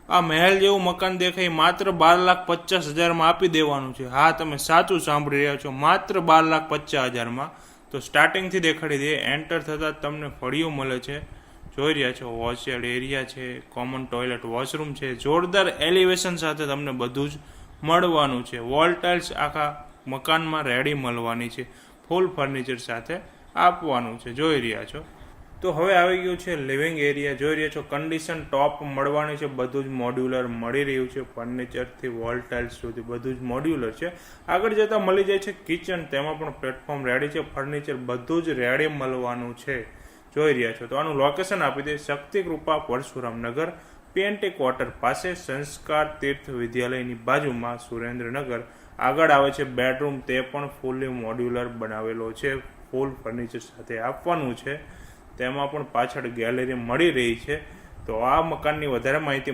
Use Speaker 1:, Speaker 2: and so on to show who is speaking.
Speaker 1: આ મહેલ જેવું મકાન દેખાય માત્ર 12,50,000 આપી દેવાનું છે. હા, તમે સાચું સાંભળી રહ્યા છો, માત્ર 12,50,000. તો સ્ટાર્ટિંગથી દેખાડી દઈએ. એન્ટર થતાં તમને ફળિયું મળે છે, જોઈ રહ્યા છો. વોશિયડ એરિયા છે, કોમન ટોયલેટ વોશરૂમ છે, જોરદાર એલિવેશન સાથે તમને બધું જ મળવાનું છે. વોલ ટાઇલ્સ આખા મકાનમાં રેડી મળવાની છે, ફૂલ ફર્નિચર સાથે આપવાનું છે, જોઈ રહ્યા છો. તો હવે આવી ગયું છે લિવિંગ એરિયા, જોઈ રહ્યા છો. કન્ડિશન ટોપ મળવાની છે, બધું જ મોડ્યુલર મળી રહ્યું છે. ફર્નિચરથી વોલ ટાઇલ્સ સુધી બધું જ મોડ્યુલર છે. આગળ જતાં મળી જાય છે કિચન, તેમાં પણ પ્લેટફોર્મ રેડી છે. ફર્નિચર બધું જ રેડી મળવાનું છે, જોઈ રહ્યા છો. તો આનું લોકેશન આપી દે, શક્તિ કૃપા પરશુરામનગર, PNT ક્વાર્ટર પાસે, સંસ્કાર તીર્થ વિદ્યાલયની બાજુમાં, સુરેન્દ્રનગર. આગળ આવે છે બેડરૂમ, તે પણ ફૂલી મોડ્યુલર બનાવેલો છે, ફૂલ ફર્નિચર સાથે આપવાનું છે. તેમાં પણ પાછળ ગેલેરી મળી રહી છે. તો આ મકાનની વધારે માહિતી